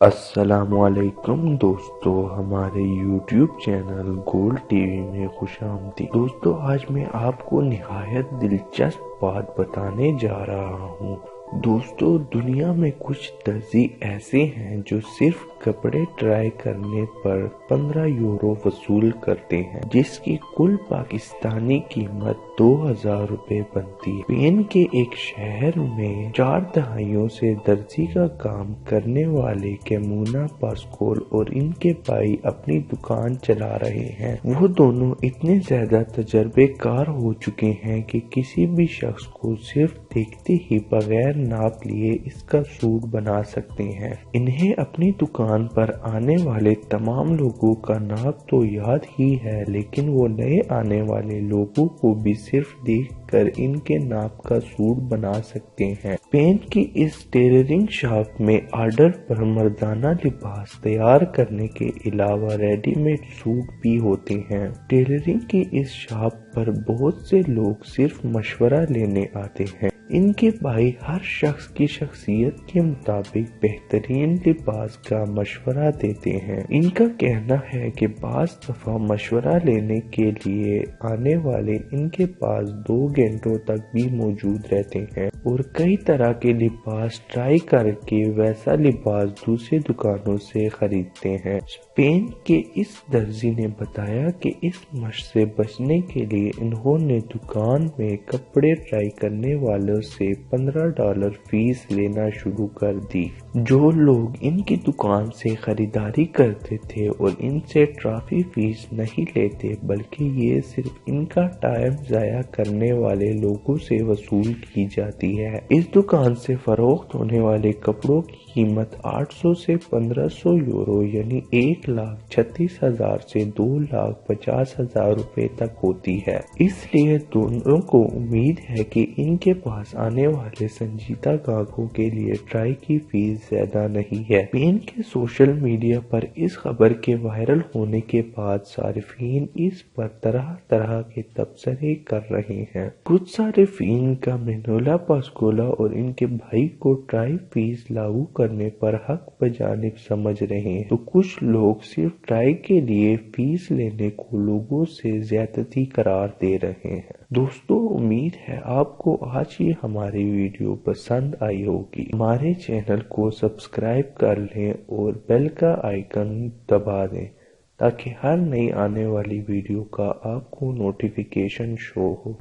السلام علیکم دوستو، ہمارے YouTube channel gold T V میں خوش آمدید۔ دوستو، آج میں آپ کو نہایت دلچسپ بات بتانے جا رہا ہوں۔ دوستو، دنیا میں کچھ درزی ایسے ہیں جو صرف کپڑے ٹرائی کرنے پر 15 یورو وصول کرتے ہیں، جس کی کل پاکستانی قیمت 2000 روپے بنتی ہے۔ اسپین کے ایک شہر میں 4 دہائیوں سے درزی کا کام کرنے والے کیمونا پاسکول اور ان کے بھائی اپنی دکان چلا رہے ہیں۔ وہ دونوں اتنے زیادہ تجربے کار ہو چکے ہیں کہ کسی بھی شخص کو صرف دیکھتے ہی بغیر ناپ لیے اس کا سوٹ بنا سکتے ہیں۔ انہیں اپنی دکان پر آنے والے تمام لوگوں کا ناپ تو یاد ہی ہے، لیکن وہ نئے آنے والے لوگوں کو بھی صرف دیکھ کر ان کے ناپ کا سوٹ بنا سکتے ہیں۔ پینٹ کی اس ٹیلرنگ شاپ میں آرڈر پر مردانہ لباس تیار کرنے کے علاوہ ریڈی میڈ سوٹ بھی ہوتے ہیں۔ ٹیلرنگ کی اس شاپ پر بہت سے لوگ صرف مشورہ لینے آتے ہیں۔ ان کے بھائی ہر شخص کی شخصیت کے مطابق بہترین لباس کا مشورہ دیتے ہیں۔ ان کا کہنا ہے کہ بعض دفعہ مشورہ لینے کے لیے آنے والے ان کے پاس 2 گھنٹوں تک بھی موجود رہتے ہیں اور کئی طرح کے لباس ٹرائی کر کے ویسا لباس دوسری دکانوں سے خریدتے ہیں۔ اسپین کے اس درزی نے بتایا کہ اس مشق سے بچنے کے لیے انہوں نے دکان میں کپڑے ٹرائی کرنے والوں سے $15 فیس لینا شروع کر دی۔ جو لوگ ان کی دکان سے خریداری کرتے تھے اور ان سے ٹرافی فیس نہیں لیتے، بلکہ یہ صرف ان کا ٹائم ضائع کرنے والے لوگوں سے وصول کی جاتی ہے۔ اس دکان سے فروخت ہونے والے کپڑوں کی قیمت 800 سے 1500 یورو یعنی 1,36,000 سے 2,50,000 روپے تک ہوتی ہے۔ اس لیے دونوں کو امید ہے کہ ان کے پاس آنے والے سنجیدہ گاہکوں کے لیے ٹرائی کی فیس زیادہ نہیں ہے۔ اسپین کے سوشل میڈیا پر اس خبر کے وائرل ہونے کے بعد صارفین اس پر طرح طرح کے تبصرے کر رہے ہیں۔ کچھ صارفین کا مینولا پاسکولا اور ان کے بھائی کو ٹرائی فیس لاگو کرنے پر حق بجانب سمجھ رہے ہیں، تو کچھ لوگ صرف ٹرائی کے لیے فیس لینے کو لوگوں سے زیادتی قرار دے رہے ہیں۔ دوستو، امید ہے آپ کو آج یہ ہماری ویڈیو پسند آئی ہوگی۔ ہمارے چینل کو سبسکرائب کر لیں اور بیل کا آئیکن دبا دیں تاکہ ہر نئی آنے والی ویڈیو کا آپ کو نوٹیفیکیشن شو ہو۔